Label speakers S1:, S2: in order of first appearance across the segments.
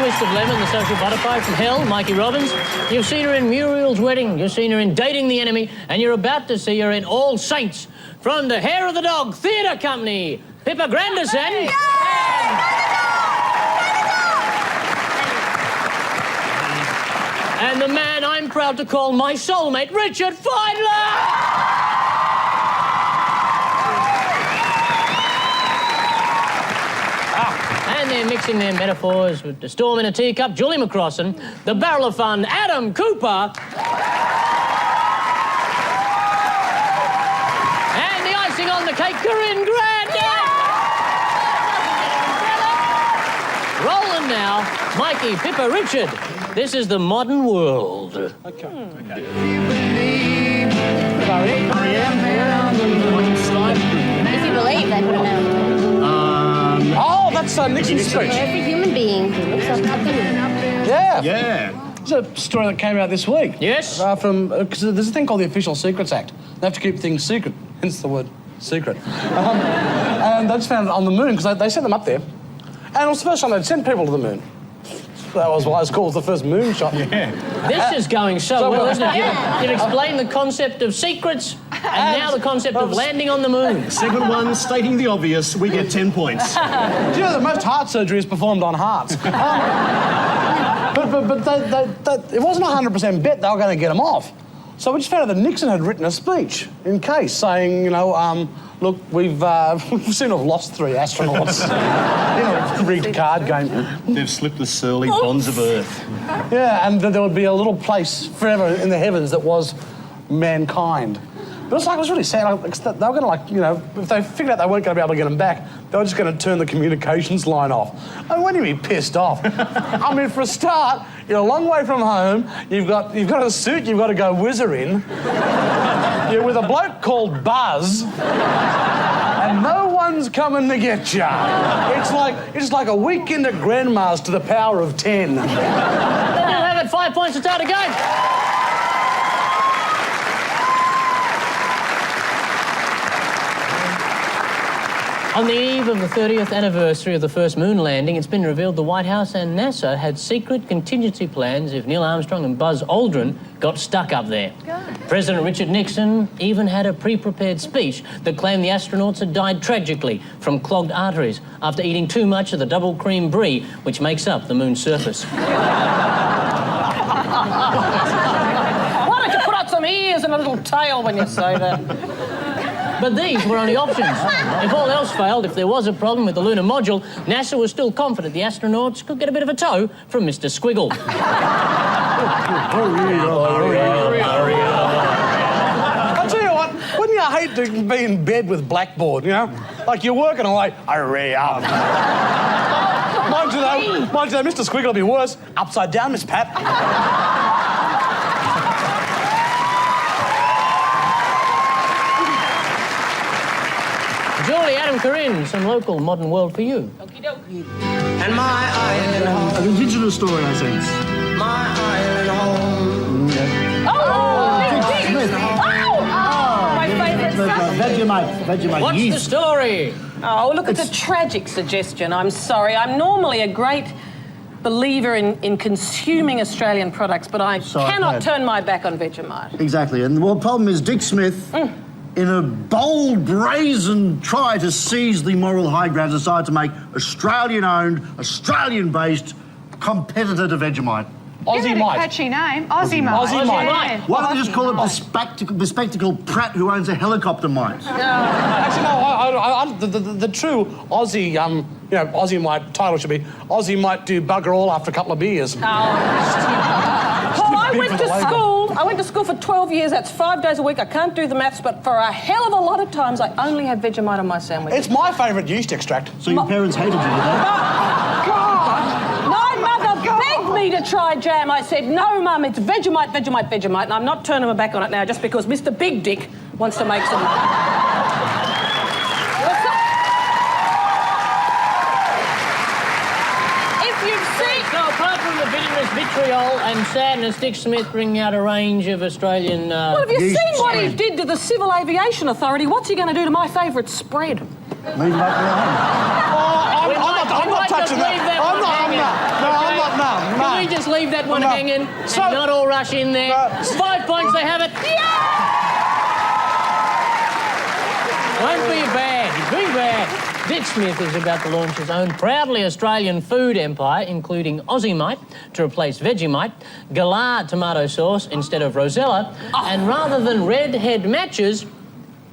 S1: twist of lemon, the social butterfly from hell, Mikey Robbins. You've seen her in Muriel's Wedding, you've seen her in Dating the Enemy, and you're about to see her in All Saints. From the Hair of the Dog Theatre Company, Pippa Grandison.
S2: Hey.
S1: And the man I'm proud to call my soulmate, Richard Feidler! And they're mixing their metaphors with the storm in a teacup, Julie McCrossan, the barrel of fun, Adam Cooper, and the icing on the cake, Corinne Grant. Rolling now, Mikey, Pippa, Richard. This is the modern world.
S3: Okay.
S2: If you believe, they put it down.
S3: Oh, that's Nixon's speech.
S2: Every human being looks up to the moon.
S3: Yeah. There's a story that came out this week.
S1: Yes?
S3: Because there's a thing called the Official Secrets Act. They have to keep things secret, hence the word secret. And they just found it on the moon, because they sent them up there. And it was the first time they'd sent people to the moon. That was why it's called the first moonshot.
S1: Yeah. This is going so well, isn't it? You've explained the concept of secrets and now the concept of landing on the moon.
S4: Segment 1, stating the obvious, we get 10 points.
S3: Do you know that most heart surgery is performed on hearts? But it wasn't 100% bet they were going to get them off. So we just found out that Nixon had written a speech in case saying, look, we've seem to have lost 3 astronauts in a rigged card game.
S4: They've slipped the surly bonds of Earth.
S3: Yeah, and that there would be a little place forever in the heavens that was mankind. But it was really sad. They were going to, if they figured out they weren't going to be able to get them back, they were just going to turn the communications line off. I mean, when you be pissed off? I mean, for a start, you're a long way from home. You've got a suit you've got to go whizzer in. You're with a bloke called Buzz, and no one's coming to get you. It's like a weekend at Grandma's to the power of 10.
S1: Then you'll have it 5 points to start again. On the eve of the 30th anniversary of the first moon landing, it's been revealed the White House and NASA had secret contingency plans if Neil Armstrong and Buzz Aldrin got stuck up there. President Richard Nixon even had a pre-prepared speech that claimed the astronauts had died tragically from clogged arteries after eating too much of the double cream brie, which makes up the moon's surface.
S5: Why don't you put out some ears and a little tail when you say that?
S1: But these were only options. If all else failed, if there was a problem with the lunar module, NASA was still confident the astronauts could get a bit of a tow from Mr. Squiggle.
S3: I'll tell you what, wouldn't you hate to be in bed with Blackboard, Like you're working away, hurry up. Mind you though, Mr. Squiggle will be worse. Upside down, Miss Pat.
S1: Julie, Adam, Corinne, some local modern world for you.
S5: Okie dokie.
S6: And my island home.
S4: An indigenous story, I sense.
S6: My island home.
S5: My favourite stuff.
S4: Vegemite.
S1: What's the story?
S5: Oh, look, it's a tragic suggestion. I'm sorry. I'm normally a great believer in consuming Australian products, but I cannot turn my back on Vegemite.
S4: Exactly, and the problem is Dick Smith, in a bold, brazen try to seize the moral high ground, decided to make Australian-owned, Australian-based competitor to Vegemite.
S3: Aussie Mite.
S7: Catchy name. Aussie Mite.
S3: Aussie Mite.
S4: Why don't they just call it bespectacled Pratt who owns a helicopter mite?
S3: Actually, no, the true Aussie, Aussie Mite title should be Aussie Might Do Bugger All after a couple of beers.
S5: Paul, I went to school for 12 years. That's 5 days a week. I can't do the maths, but for a hell of a lot of times, I only have Vegemite on my sandwich.
S3: It's my favourite yeast extract.
S4: So your parents hated you, did they?
S5: My mother begged me to try jam. I said, no, Mum, it's Vegemite, and I'm not turning my back on it now just because Mr. Big Dick wants to make some...
S1: So apart from the bitterness, vitriol and sadness, Dick Smith bringing out a range of Australian...
S5: Well, have you seen what he did to the Civil Aviation Authority? What's he going to do to my favourite spread?
S4: Leave him up alone.
S3: I'm not touching that. I'm not. No.
S1: Can we just leave that one hanging and not all rush in there? 5 points, they have it. Won't be bad. Be bad. Dick Smith is about to launch his own proudly Australian food empire, including Aussiemite to replace Vegemite, Galar tomato sauce instead of Rosella, and rather than red head matches,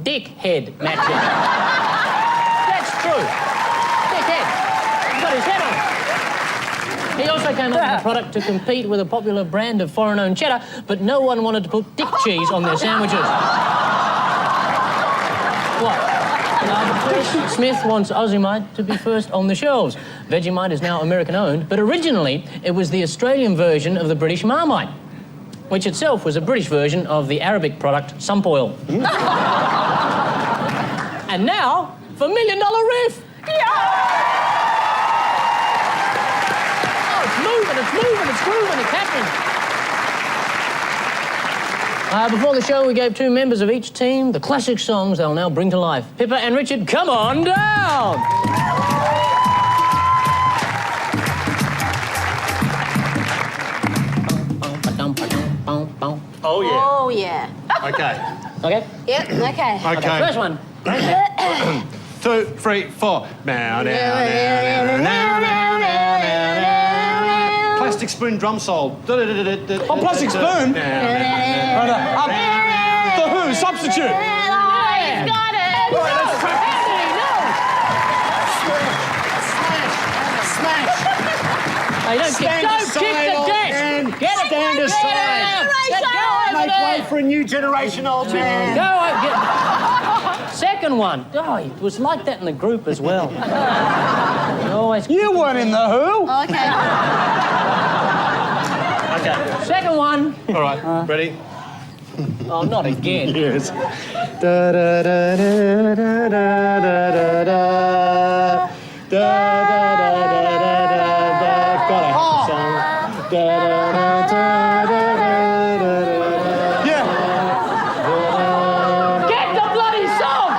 S1: dick head matches. That's true. Dick head. He's got his head on. He also came up with a product to compete with a popular brand of foreign-owned cheddar, but no one wanted to put dick cheese on their sandwiches. What? Smith wants Aussiemite to be first on the shelves. Vegemite is now American-owned, but originally it was the Australian version of the British Marmite, which itself was a British version of the Arabic product Sumpoil. And now, for $1 Million Reef! Oh, it's moving, it's grooving, it's happening. Before the show, we gave 2 members of each team the classic songs they'll now bring to life. Pippa and Richard, come on down!
S4: Oh, yeah.
S2: Oh, yeah.
S4: Okay.
S1: Okay?
S2: Yep, okay.
S4: Okay.
S1: First one.
S4: 2, 3, 4. Now. Plastic spoon drum solo.
S3: Oh, Plastic Spoon? The Who, Substitute.
S2: Oh, he's got it.
S1: Hey, don't kick the desk! Get it down to
S4: Make way for a new generation, old man.
S1: Second one. Oh, it was like that in the group as well.
S3: You weren't in the Who.
S2: Oh, okay.
S4: Okay.
S1: Second one.
S4: All right. Ready?
S1: Oh, not again.
S4: Yes.
S1: Get the bloody song!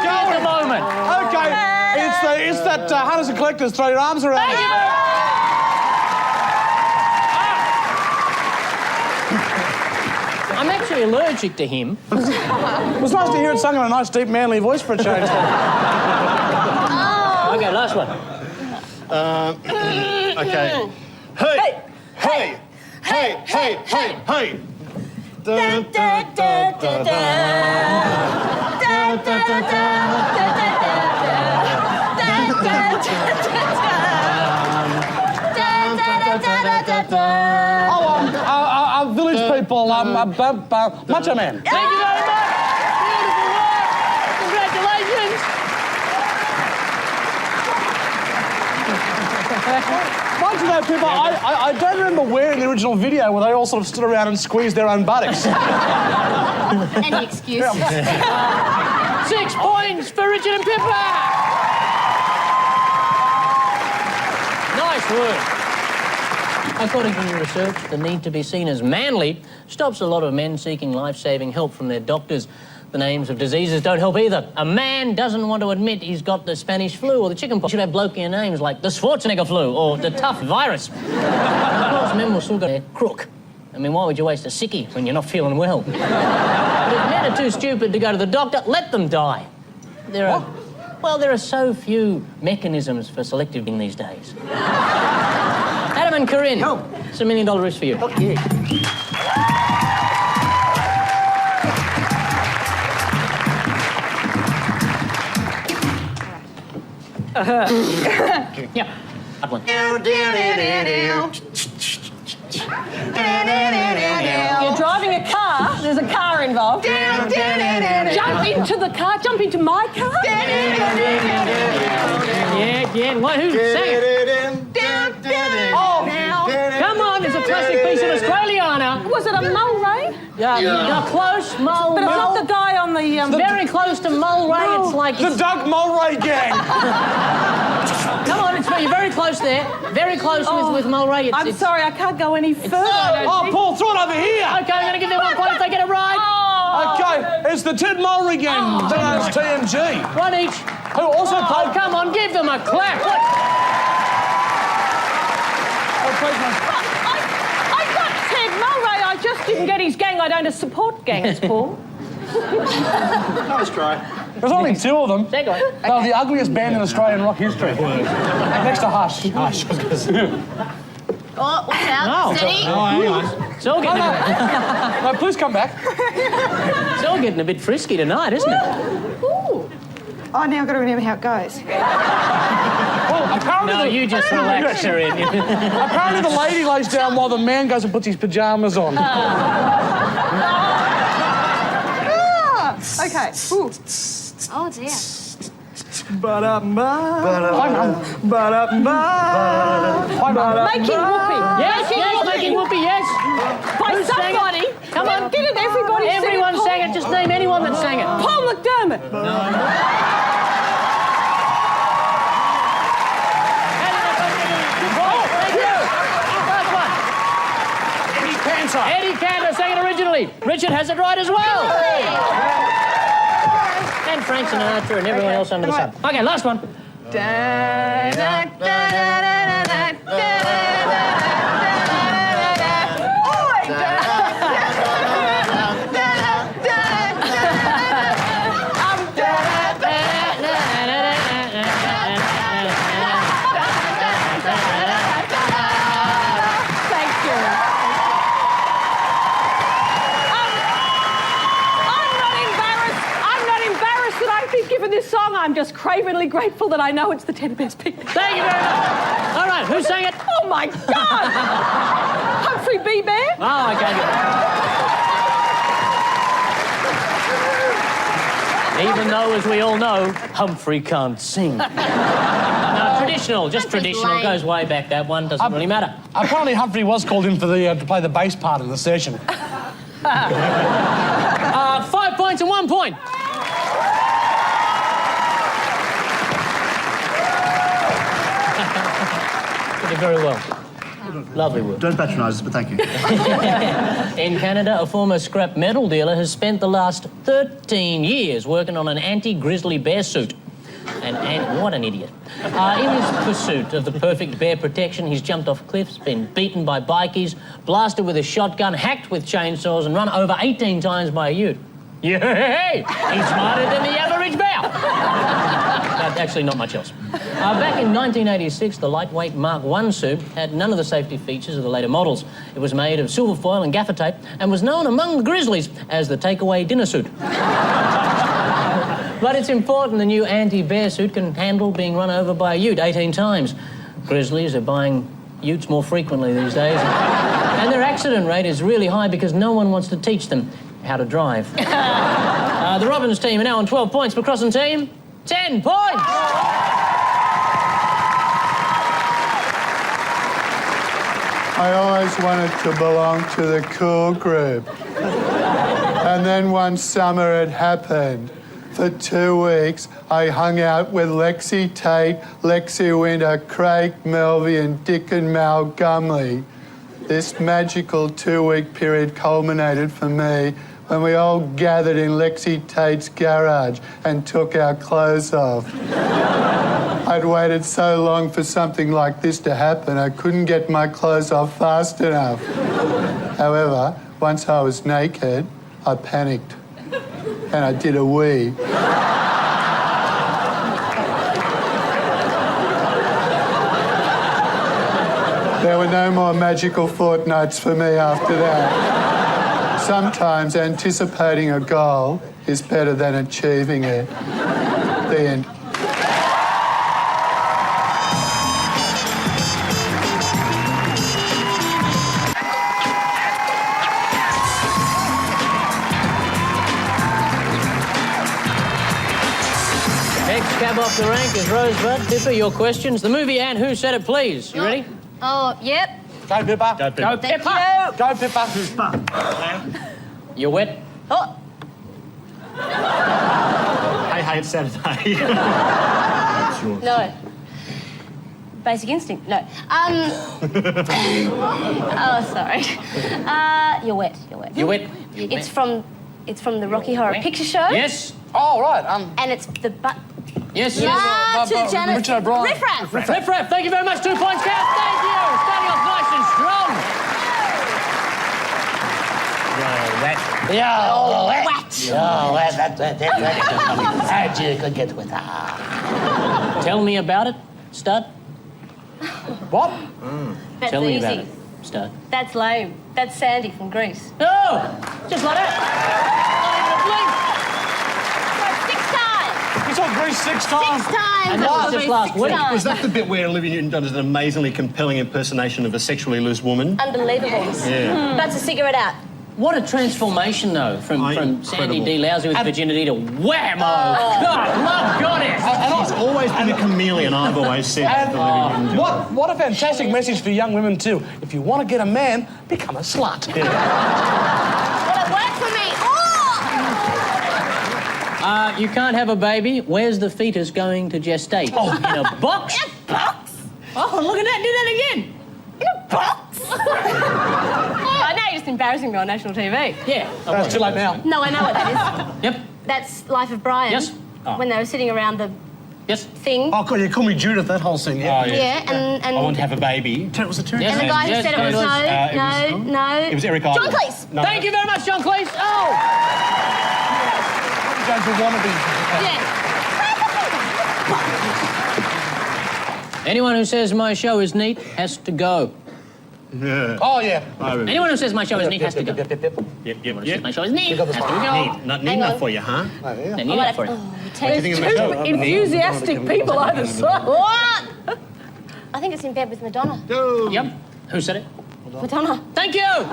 S1: At the moment.
S3: Okay, it's that Hunters and Collectors, throw your arms around.
S1: Thank you very much. I'm actually allergic to him.
S3: It was nice to hear it sung in a nice, deep, manly voice for a change.
S1: Okay, last one.
S4: Okay. Hey! Hey! Hey! Hey! Hey! Hey!
S3: Village people, Macho Man.
S1: Thank you very much. Beautiful work. Congratulations.
S3: Mind you though, people, I don't remember where in the original video where they all sort of stood around and squeezed their own buttocks.
S2: Any excuse.
S1: 6 points for Richard and Pippa. Nice work. According to new research, the need to be seen as manly stops a lot of men seeking life-saving help from their doctors. The names of diseases don't help either. A man doesn't want to admit he's got the Spanish flu or the chickenpox. Should have blokier names like the Schwarzenegger flu or the tough virus. Of course, men will still go their crook. I mean, why would you waste a sickie when you're not feeling well? But if men are too stupid to go to the doctor, let them die. There are so few mechanisms for selecting these days. Adam and Corinne, it's $1 Million Risk for you.
S4: Okay.
S1: Yeah, that one.
S5: You're driving a car. There's a car involved. Jump into the car. Jump into my car.
S1: Yeah. Who sang it? Oh, come on, it's a classic piece of Australiana.
S5: Was it a Mulray?
S1: Yeah. Close, Mulray.
S5: But it's not the guy on the...
S1: Very close to Mulray.
S5: No.
S1: It's like...
S3: The Doug Mulray gang.
S1: Come on, you're very close there. Very close with Mulray.
S5: I'm sorry, I can't go any further.
S3: Oh, Paul, throw it over here.
S1: Okay, I'm going to give them 1 point if they get it right.
S5: Oh.
S3: Okay, it's the Ted Mulry gang, known as TMG.
S1: One each.
S3: Who also played...
S1: Oh, come on, give them a clap.
S3: Oh, please, mate.
S5: I got Ted Mulray. I just didn't get his gang. I don't support gangs, Paul.
S4: Nice try.
S3: There's only two of them.
S1: Second one.
S3: They were the ugliest band in Australian rock history. Next to Hush. Hush.
S2: Oh, watch out.
S1: No.
S2: Steady.
S1: Oh, hang on. It's all getting,
S3: No, please come back.
S1: it's all getting a bit frisky tonight, isn't it?
S2: Ooh.
S7: Oh, now I've got to remember how it goes.
S3: Well, apparently
S1: No, you just relax her in.
S3: apparently the lady lays down while the man goes and puts his pyjamas on.
S7: Okay. Ooh.
S2: Oh, dear.
S5: Making whoopee.
S1: Yes, making whoopee, yes.
S5: By
S1: Who sang it?
S5: somebody.
S1: Come on.
S5: Didn't everybody sing it?
S1: Everyone sang it. Just name anyone that sang it.
S5: Paul McDermott.
S1: Eddie Cantor sang it originally. Richard has it right as well. And Frank Sinatra and everyone else under the sun. Okay, last one.
S5: This song, I'm just cravenly grateful that I know it's the 10 best pictures.
S1: Thank you very much. All right, who sang it?
S5: Oh my God! Humphrey B. Bear?
S1: Oh, okay. Even though, as we all know, Humphrey can't sing. No, traditional, just traditional.
S2: lame.
S1: Goes way back, that one. Doesn't really matter.
S3: Apparently Humphrey was called in for the to play the bass part in the session.
S1: 5 points and 1 point. Did very well. Lovely work.
S4: Don't patronise us, but thank you.
S1: In Canada, a former scrap metal dealer has spent the last 13 years working on an anti-grizzly bear suit. And what an idiot. In his pursuit of the perfect bear protection, he's jumped off cliffs, been beaten by bikies, blasted with a shotgun, hacked with chainsaws, and run over 18 times by a ute. Yay! He's smarter than the average bear. But actually, not much else. Back in 1986, the lightweight Mark I suit had none of the safety features of the later models. It was made of silver foil and gaffer tape and was known among the grizzlies as the takeaway dinner suit. But it's important the new anti-bear suit can handle being run over by a ute 18 times. Grizzlies are buying utes more frequently these days. And their accident rate is really high because no one wants to teach them how to drive. The Robbins team are now on 12 points. The Crossan team, 10 points!
S8: I always wanted to belong to the cool group. And then one summer it happened. For 2 weeks, I hung out with Lexi Tate, Lexi Winter, Craig Melvey, and Dick and Mal Gumley. This magical 2-week period culminated for me when we all gathered in Lexi Tate's garage and took our clothes off. I'd waited so long for something like this to happen, I couldn't get my clothes off fast enough. However, once I was naked, I panicked and I did a wee. There were no more magical fortnights for me after that. Sometimes anticipating a goal is better than achieving it. The end.
S1: Next cab off the rank is Rosebud. Pippa, your questions. The movie and Who Said It, please. You ready?
S2: Oh, yep.
S3: Go, Pippa.
S1: Go,
S2: Thank
S1: Pippa.
S2: you.
S3: Go, Pippa.
S1: You're wet.
S2: Oh,
S4: Hey, it's Saturday.
S2: no. Basic Instinct? No. Oh, sorry. You're wet. You're wet.
S1: You're wet.
S2: It's from It's from the Rocky Horror Picture Show.
S1: Yes.
S3: Oh, right.
S2: And it's the butt.
S1: Yes.
S2: Yeah, to Janet.
S3: Richard O'Brien.
S2: Riff Raff.
S1: Riff Raff, thank you very much. 2 points, Kath. Thank you. Starting off nice and strong.
S3: How'd you get with that?
S1: Tell me about it, Stud.
S3: What?
S2: That's
S1: Tell me
S2: easy.
S1: about it, Stud.
S2: That's lame. That's Sandy from Greece.
S1: Oh, just like that.
S3: You saw Grease 6 times?
S2: 6 times.
S1: And that was just last week.
S4: Was that the bit where Olivia Newton-John does an amazingly compelling impersonation of a sexually loose woman?
S2: Unbelievable.
S4: Yeah.
S2: That's a cigarette out.
S1: What a transformation, though, from Sandy
S4: Incredible.
S1: D. Lousy with virginity to whammo! God, love goddess!
S4: She's always been a chameleon, I've always said.
S3: And what a fantastic message for young women, too. If you want to get a man, become a slut.
S2: Well, it worked for me. Oh!
S1: You can't have a baby. Where's the fetus going to gestate? Oh, in a box?
S2: In a box?
S1: Oh, look at that. Do that again.
S2: In a box? I know, you're just embarrassing me on national TV.
S1: Yeah.
S3: It's too late now.
S2: No, I know what that is.
S1: Yep.
S2: That's Life of Brian.
S1: Yes. Oh.
S2: When they were sitting around the
S1: Yes.
S2: thing.
S3: Oh, God, you call me Judith, that whole scene, yeah.
S2: Yeah, and
S4: I want to have a baby. Was it Terence?
S1: Yes.
S2: and the guy who
S1: Yes,
S2: said it was no.
S4: It was Eric
S2: John
S4: Idle.
S2: Cleese.
S4: No.
S1: Thank you very much, John Cleese. Oh!
S3: Going to wannabe.
S2: Yeah.
S1: Anyone who says my show is neat has to go.
S4: Yeah.
S3: Oh, yeah.
S1: Anyone who says my show is neat has to go.
S4: Yep.
S1: My show is neat has to go.
S4: Neat. Not neat enough for you, huh?
S1: They need it for it.
S4: Think of the show.
S5: Enthusiastic people either side.
S2: What? I think it's in bed with Madonna.
S1: Yep. Who said it?
S2: Madonna.
S1: Thank you.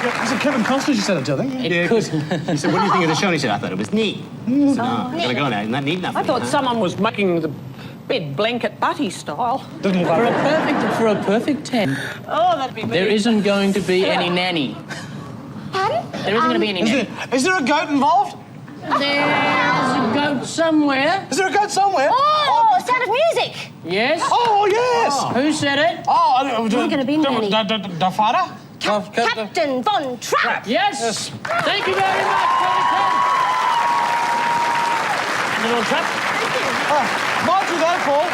S3: Was it Kevin Costner you said it to, I think?
S1: It could.
S4: He said, what do you think of the show? And he said, I thought it was neat. I said, no, gotta go now. Isn't that neat enough?
S5: I
S4: for you,
S5: thought
S4: huh?
S5: someone was making the bed blanket butty style.
S1: For a perfect 10,
S5: Oh, that'd be
S1: there isn't going to be any nanny.
S2: Pardon?
S1: There isn't going to be any nanny.
S3: Is there a goat involved?
S1: There's a goat somewhere.
S3: Is there a goat somewhere?
S2: Oh, Sound of Music.
S1: Yes.
S3: Oh, yes.
S1: Who said it?
S3: Oh,
S2: We're gonna be nanny.
S3: Da father?
S2: Captain Von Trapp.
S1: Yes. Thank you very much, Tony. And little trap.
S3: Mind you though, Paul,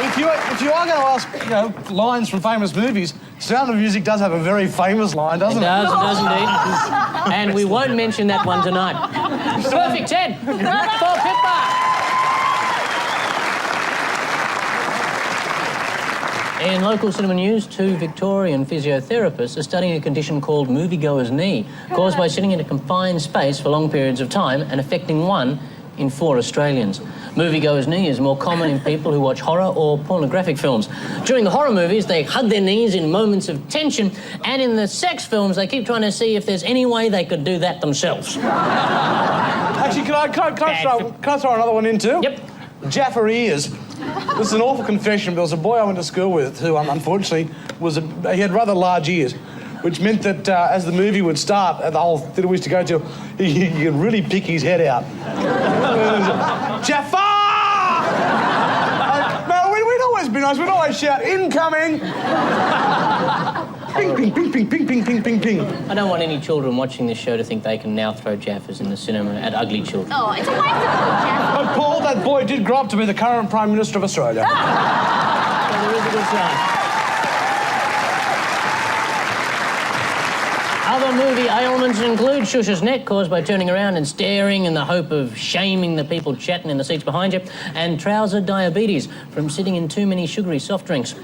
S3: if you are going to ask, lines from famous movies, Sound of Music does have a very famous line, doesn't it?
S1: It does indeed. And we won't mention that one tonight. Perfect 10 for Pippa. In local cinema news, 2 Victorian physiotherapists are studying a condition called moviegoer's knee, caused by sitting in a confined space for long periods of time and affecting 1 in 4 Australians. Moviegoer's knee is more common in people who watch horror or pornographic films. During the horror movies, they hug their knees in moments of tension, and in the sex films, they keep trying to see if there's any way they could do that themselves.
S3: Actually, can I throw another one in too?
S1: Yep.
S3: Jaffa ears. This is an awful confession, but there was a boy I went to school with who, unfortunately, he had rather large ears, which meant that as the movie would start at the whole theatre we used to go to, you could really pick his head out. Jaffa! No, we'd always be nice. We'd always shout, incoming! Ping, ping, ping, ping, ping, ping, ping, ping, ping.
S1: I don't want any children watching this show to think they can now throw Jaffas in the cinema at ugly children.
S2: Oh, it's a waste of Jeff.
S3: But Paul, that boy did grow up to be the current Prime Minister of Australia.
S1: So there is a good chance. Other movie ailments include Shush's neck, caused by turning around and staring in the hope of shaming the people chatting in the seats behind you, and trouser diabetes from sitting in too many sugary soft drinks.